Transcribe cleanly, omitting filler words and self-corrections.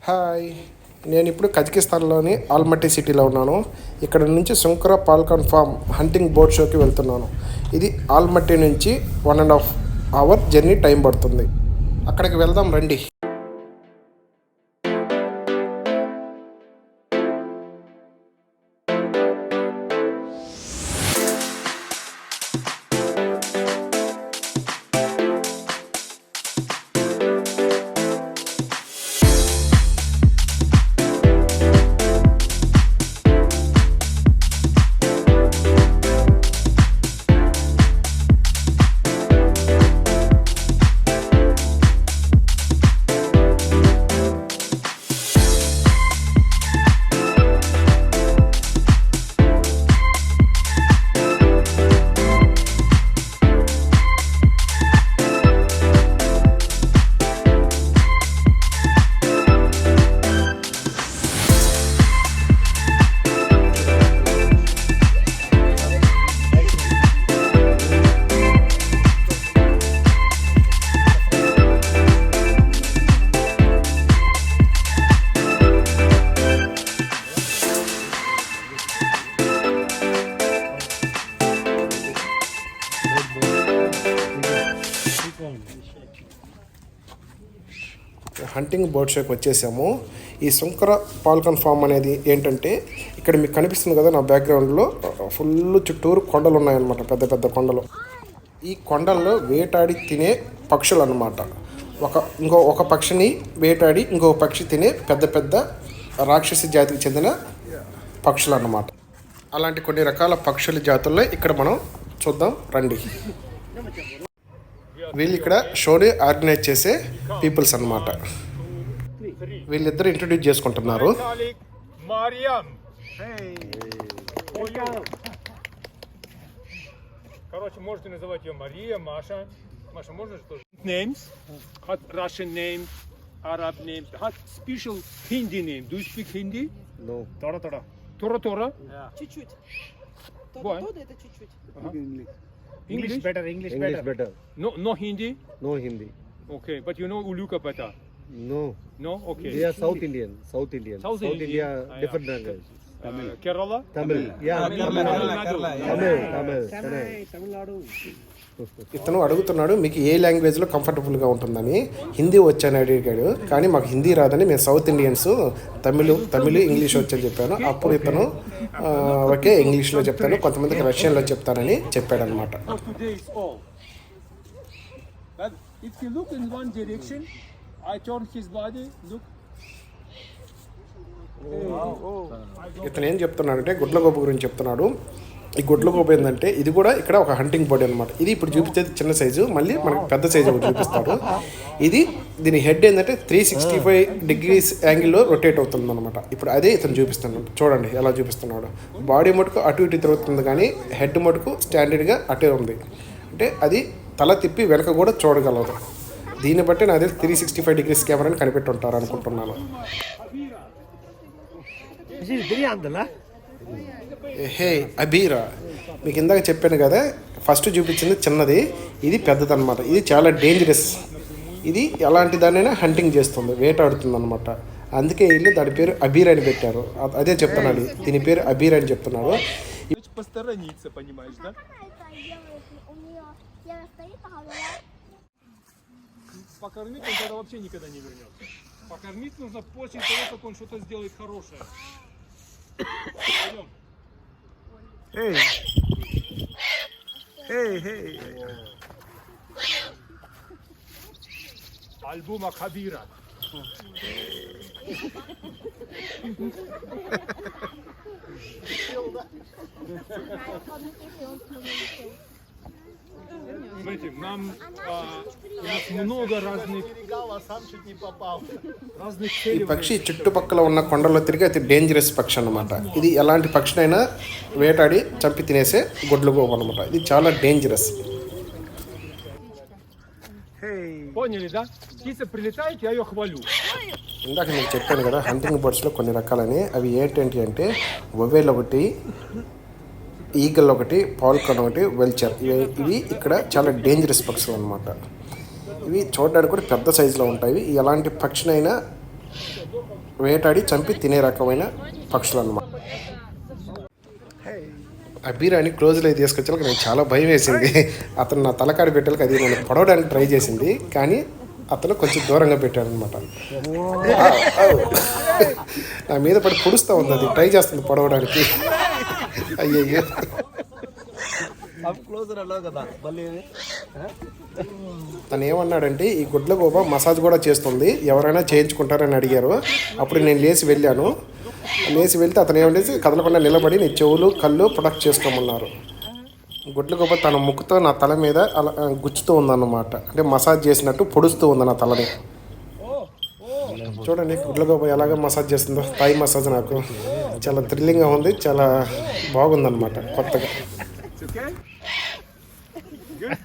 Hi, నేను ఇప్పుడు కజకిస్తాన్లోని Almaty సిటీలో ఉన్నాను. ఇక్కడ నుంచి సుంకరా పాల్కాన్ ఫామ్ హంటింగ్ బోట్ షోకి వెళ్తున్నాను. ఇది ఆల్మటీ నుంచి 1.5 అవర్ జర్నీ టైం పడుతుంది. అక్కడికి వెళ్దాం రండి. హంటింగ్ బోట్ షోకి వచ్చేసాము. ఈ సుంకరా పాల్కాన్ ఫామ్ అనేది ఏంటంటే, ఇక్కడ మీకు కనిపిస్తుంది కదా నా బ్యాక్గ్రౌండ్లో ఫుల్ చుట్టూరు కొండలు ఉన్నాయన్నమాట, పెద్ద పెద్ద కొండలు. ఈ కొండల్లో వేటాడి తినే పక్షులు అన్నమాట. ఒక పక్షిని వేటాడి ఇంకొక పక్షి తినే పెద్ద పెద్ద రాక్షసి జాతికి చెందిన పక్షులు అన్నమాట. అలాంటి కొన్ని రకాల పక్షుల జాతుల్లో ఇక్కడ మనం చూద్దాం రండి. వీళ్ళు ఇక్కడ షోని ఆర్గనైజ్ చేసే పీపుల్స్ అన్నమాట. వీళ్ళిద్దరు ఇంట్రడ్యూస్ చేసుకుంటున్నారు. Короче, можете называть ее Мария, Маша. Маша, можно же тоже? Names. Hat Russian name, Arab name. Hat special Hindi name. Do you speak Hindi? No. Тора. Тора? Yeah. Чуть-чуть. Why? Todo это чуть-чуть. English better. English better. No Hindi? No Hindi. Okay, but you know Uluka better. No. No? Okay. They are South Indian. South India, India. different language. Kerala? Tamil. Yeah. Tamil. ఇతను అడుగుతున్నాడు మీకు ఏ లాంగ్వేజ్లో కంఫర్టబుల్గా ఉంటుందని. హిందీ వచ్చని అడిగాడు, కానీ మాకు హిందీ రాదని మేము సౌత్ ఇండియన్స్ తమిళ్ ఇంగ్లీష్ వచ్చని చెప్పాను. అప్పుడు ఇతను ఓకే ఇంగ్లీష్లో చెప్తాను, కొంతమందికి రష్యన్లో చెప్తానని చెప్పాడు అనమాట. ఇతను ఏం చెప్తున్నాడంటే గుడ్లగోపు గురించి చెప్తున్నాడు. ఈ గుడ్లగోపు ఏంటంటే ఇది కూడా ఇక్కడ ఒక హంటింగ్ బర్డ్ అనమాట. ఇది ఇప్పుడు చూపించేది చిన్న సైజు, మళ్ళీ మనకు పెద్ద సైజు ఒకటి చూపిస్తాడు. దీని హెడ్ ఏంటంటే 365 degrees యాంగిల్లో రొటేట్ అవుతుంది అనమాట. ఇప్పుడు అదే ఇతను చూపిస్తున్నాడు, చూడండి ఎలా చూపిస్తున్నాడు. బాడీ మటుకు అటు ఇటు తిరుగుతుంది, కానీ హెడ్ మటుకు స్టాండర్డ్గా అటే ఉంది. అంటే అది తల తిప్పి వెనక కూడా చూడగలదు. దీన్ని బట్టి నాది 365 degrees కెమెరాని కనిపెట్టి ఉంటారు అనుకుంటున్నాను. హే అబీరా, మీకు ఇందాక చెప్పాను కదా, ఫస్ట్ చూపించింది చిన్నది, ఇది పెద్దదన్నమాట. ఇది చాలా డేంజరస్. ఇది ఎలాంటి దాన్నైనా హంటింగ్ చేస్తుంది, వేటాడుతుంది అనమాట. అందుకే వీళ్ళు దాని పేరు అబీర్ అని పెట్టారు. అదే చెప్తున్నాడు, దీని పేరు అబీర్ అని చెప్తున్నాడు. Покормить он тогда вообще никогда не вернется. Покормить нужно после того, как он что-то сделает хорошее. Пойдем. Hey. Альбума Хабира. Смотрите, у нас много разных ఈ పక్షి చుట్టుపక్కల ఉన్న కొండల్లో తిరిగి అతి డేంజరస్ పక్షి అనమాట. ఇది ఎలాంటి పక్షినైనా వేటాడి చంపి తినేసే గుడ్లగోపు అనమాట. ఇది చాలా డేంజరస్. Поняли, да? Птица прилетает, я ее хвалю. ఇందాక నేను చెప్పాను కదా హంటింగ్ బర్డ్స్లో కొన్ని రకాలని. అవి ఏంటంటే అంటే ఒవేల్ ఒకటి, ఈగల్ ఒకటి, పాల్కాన్ ఒకటి, వెల్చర్. ఇవి ఇక్కడ చాలా డేంజరస్ పక్షులు అనమాట. ఇవి చూడడానికి కూడా పెద్ద సైజులో ఉంటాయి. ఎలాంటి పక్షినైనా వేటాడి చంపి తినే రకమైన పక్షులు అన్నమాట. అబీరాని క్లోజ్లో తీసుకొచ్చాక నాకు చాలా భయం వేసింది. అతను నా తలకాడి పెట్టాలకు అది నేను పొడవడానికి ట్రై చేసింది, కానీ అతను కొంచెం దూరంగా పెట్టాడు అనమాట. నా మీద పడి పొడుస్తూ ఉంది, అది ట్రై చేస్తుంది పొడవడానికి. అయ్యయ్యో. తను ఏమన్నాడంటే ఈ గుడ్లగూబ మసాజ్ కూడా చేస్తుంది, ఎవరైనా చేయించుకుంటారని అడిగారు. అప్పుడు నేను లేచి వెళ్ళాను. లేచి వెళ్తే అతను ఏమంటే కదలకుండా నిలబడి నీ చెవులు కళ్ళు ప్రొటెక్ట్ చేసుకోమన్నారు. గుడ్లగూబ తన ముక్కుతో నా తల మీద అలా గుచ్చుతూ ఉందన్నమాట, అంటే మసాజ్ చేసినట్టు పొడుస్తూ ఉంది నా తలని. చూడండి గుడ్లగూబ ఎలాగ మసాజ్ చేస్తుందో, థాయ్ మసాజ్. నాకు చాలా థ్రిల్లింగ్గా ఉంది, చాలా బాగుందన్నమాట కొత్తగా. It's okay? Good?